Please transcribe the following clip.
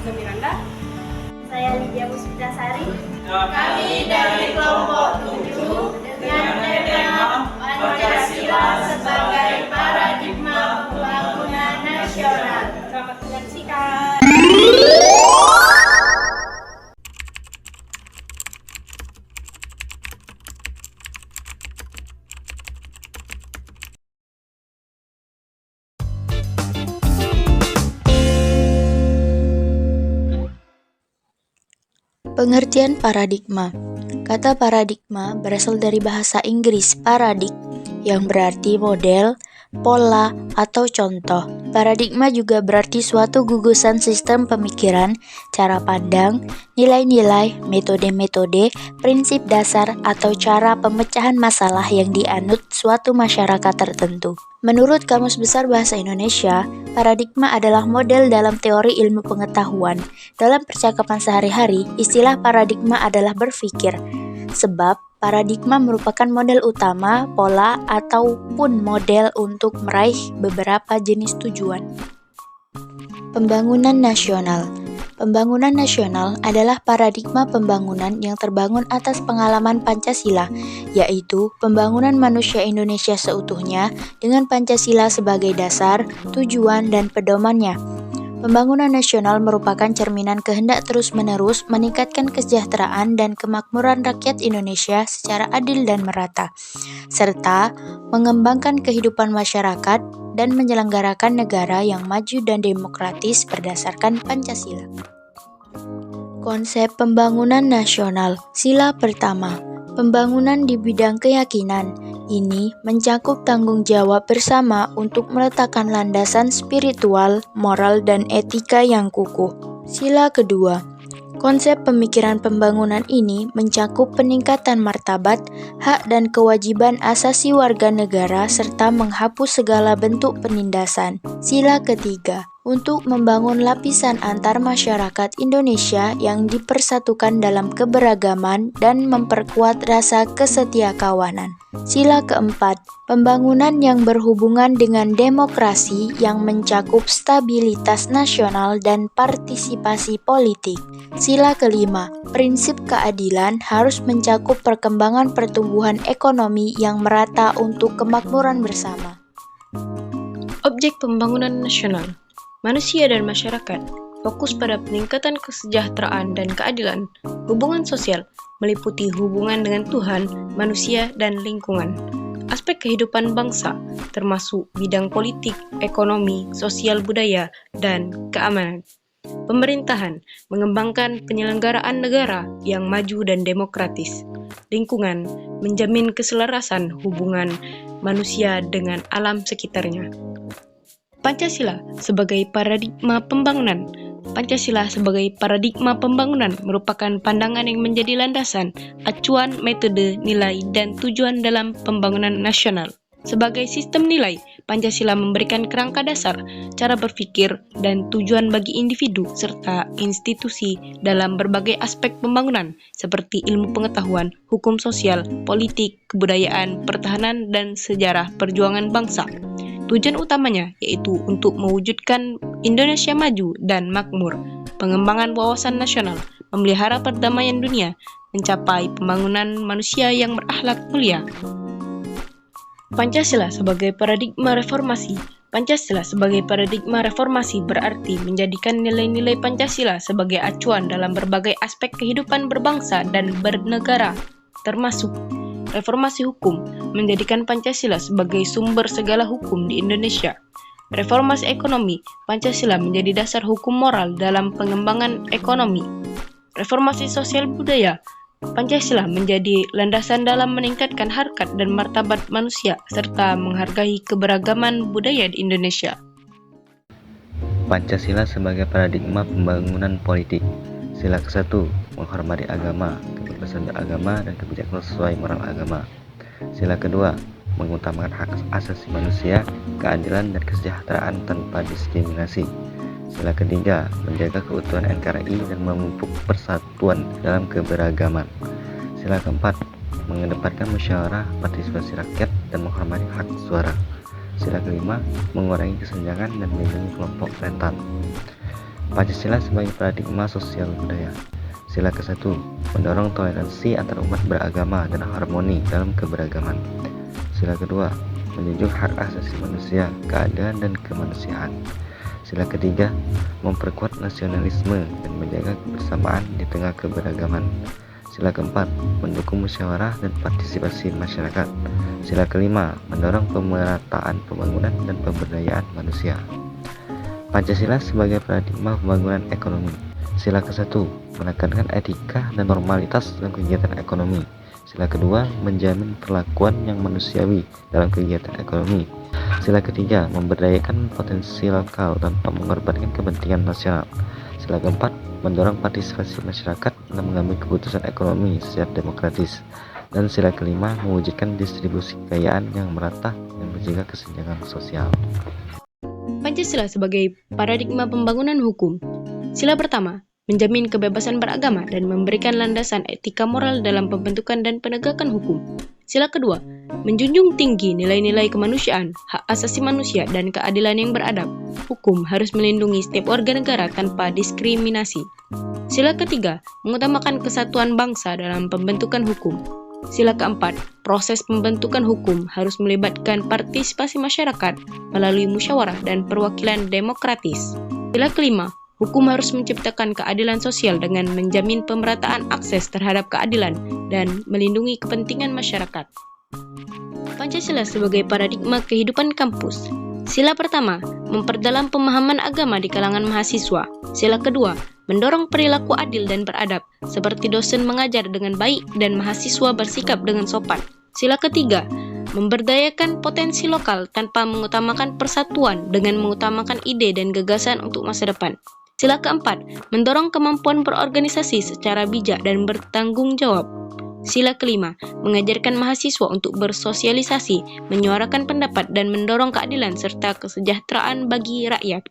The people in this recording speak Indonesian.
Hamzah Miranda. Saya Lydia Puspitasari. Kami dari kelompok 7 dengan tema Pancasila sebagai paradigma pembangunan nasional. Selamat menyaksikan. Pengertian paradigma. Kata paradigma berasal dari bahasa Inggris paradig, yang berarti model, pola, atau contoh. Paradigma juga berarti suatu gugusan sistem pemikiran, cara pandang, nilai-nilai, metode-metode, prinsip dasar, atau cara pemecahan masalah yang dianut suatu masyarakat tertentu. Menurut Kamus Besar Bahasa Indonesia, paradigma adalah model dalam teori ilmu pengetahuan. Dalam percakapan sehari-hari, istilah paradigma adalah berpikir, sebab paradigma merupakan model utama, pola, ataupun model untuk meraih beberapa jenis tujuan. Pembangunan nasional. Pembangunan nasional adalah paradigma pembangunan yang terbangun atas pengalaman Pancasila, yaitu pembangunan manusia Indonesia seutuhnya dengan Pancasila sebagai dasar, tujuan, dan pedomannya. Pembangunan nasional merupakan cerminan kehendak terus-menerus meningkatkan kesejahteraan dan kemakmuran rakyat Indonesia secara adil dan merata, serta mengembangkan kehidupan masyarakat dan menyelenggarakan negara yang maju dan demokratis berdasarkan Pancasila. Konsep pembangunan nasional. Sila pertama, pembangunan di bidang keyakinan. Ini mencakup tanggung jawab bersama untuk meletakkan landasan spiritual, moral, dan etika yang kukuh. Sila kedua, konsep pemikiran pembangunan ini mencakup peningkatan martabat, hak dan kewajiban asasi warga negara serta menghapus segala bentuk penindasan. Sila ketiga, untuk membangun lapisan antar masyarakat Indonesia yang dipersatukan dalam keberagaman dan memperkuat rasa kesetiakawanan. Sila keempat, pembangunan yang berhubungan dengan demokrasi yang mencakup stabilitas nasional dan partisipasi politik. Sila kelima, prinsip keadilan harus mencakup perkembangan pertumbuhan ekonomi yang merata untuk kemakmuran bersama. Objek pembangunan nasional. Manusia dan masyarakat fokus pada peningkatan kesejahteraan dan keadilan. Hubungan sosial meliputi hubungan dengan Tuhan, manusia, dan lingkungan. Aspek kehidupan bangsa termasuk bidang politik, ekonomi, sosial budaya, dan keamanan. Pemerintahan mengembangkan penyelenggaraan negara yang maju dan demokratis. Lingkungan menjamin keselarasan hubungan manusia dengan alam sekitarnya. Pancasila sebagai paradigma pembangunan. Pancasila sebagai paradigma pembangunan merupakan pandangan yang menjadi landasan, acuan, metode, nilai, dan tujuan dalam pembangunan nasional. Sebagai sistem nilai, Pancasila memberikan kerangka dasar, cara berpikir, dan tujuan bagi individu serta institusi dalam berbagai aspek pembangunan seperti ilmu pengetahuan, hukum sosial, politik, kebudayaan, pertahanan, dan sejarah perjuangan bangsa. Tujuan utamanya yaitu untuk mewujudkan Indonesia maju dan makmur, pengembangan wawasan nasional, memelihara perdamaian dunia, mencapai pembangunan manusia yang berakhlak mulia. Pancasila sebagai paradigma reformasi. Pancasila sebagai paradigma reformasi berarti menjadikan nilai-nilai Pancasila sebagai acuan dalam berbagai aspek kehidupan berbangsa dan bernegara, termasuk reformasi hukum, menjadikan Pancasila sebagai sumber segala hukum di Indonesia. Reformasi ekonomi, Pancasila menjadi dasar hukum moral dalam pengembangan ekonomi. Reformasi sosial budaya, Pancasila menjadi landasan dalam meningkatkan harkat dan martabat manusia serta menghargai keberagaman budaya di Indonesia. Pancasila sebagai paradigma pembangunan politik. Sila ke-1, menghormati agama, kebebasan beragama, dan kebijakan sesuai moral agama. Sila kedua, mengutamakan hak asasi manusia, keadilan, dan kesejahteraan tanpa diskriminasi. Sila ketiga, menjaga keutuhan NKRI dan memupuk persatuan dalam keberagaman. Sila keempat, mengedepankan musyawarah partisipasi rakyat dan menghormati hak suara. Sila kelima, mengurangi kesenjangan dan melindungi kelompok rentan. Pancasila sebagai paradigma sosial budaya. Sila ke-1, mendorong toleransi antar umat beragama dan harmoni dalam keberagaman. Sila kedua, menjunjung hak asasi manusia, keadilan dan kemanusiaan. Sila ketiga, memperkuat nasionalisme dan menjaga kebersamaan di tengah keberagaman. Sila keempat, mendukung musyawarah dan partisipasi masyarakat. Sila kelima, mendorong pemerataan pembangunan dan pemberdayaan manusia. Pancasila sebagai paradigma pembangunan ekonomi. Sila ke-1, menekankan etika dan normalitas dalam kegiatan ekonomi. Sila kedua, menjamin perlakuan yang manusiawi dalam kegiatan ekonomi. Sila ketiga, memberdayakan potensi lokal tanpa mengorbankan kepentingan nasional. Sila keempat, mendorong partisipasi masyarakat dalam mengambil keputusan ekonomi secara demokratis. Dan sila kelima, mewujudkan distribusi kekayaan yang merata dan menjaga kesenjangan sosial. Pancasila sebagai paradigma pembangunan hukum. Sila pertama, menjamin kebebasan beragama dan memberikan landasan etika moral dalam pembentukan dan penegakan hukum. Sila kedua, menjunjung tinggi nilai-nilai kemanusiaan, hak asasi manusia, dan keadilan yang beradab. Hukum harus melindungi setiap warga negara tanpa diskriminasi. Sila ketiga, mengutamakan kesatuan bangsa dalam pembentukan hukum. Sila keempat, proses pembentukan hukum harus melibatkan partisipasi masyarakat melalui musyawarah dan perwakilan demokratis. Sila kelima, hukum harus menciptakan keadilan sosial dengan menjamin pemerataan akses terhadap keadilan dan melindungi kepentingan masyarakat. Pancasila sebagai paradigma kehidupan kampus. Sila pertama, memperdalam pemahaman agama di kalangan mahasiswa. Sila kedua, mendorong perilaku adil dan beradab, seperti dosen mengajar dengan baik dan mahasiswa bersikap dengan sopan. Sila ketiga, memberdayakan potensi lokal tanpa mengutamakan persatuan dengan mengutamakan ide dan gagasan untuk masa depan. Sila keempat, mendorong kemampuan berorganisasi secara bijak dan bertanggung jawab. Sila kelima, mengajarkan mahasiswa untuk bersosialisasi, menyuarakan pendapat dan mendorong keadilan serta kesejahteraan bagi rakyat.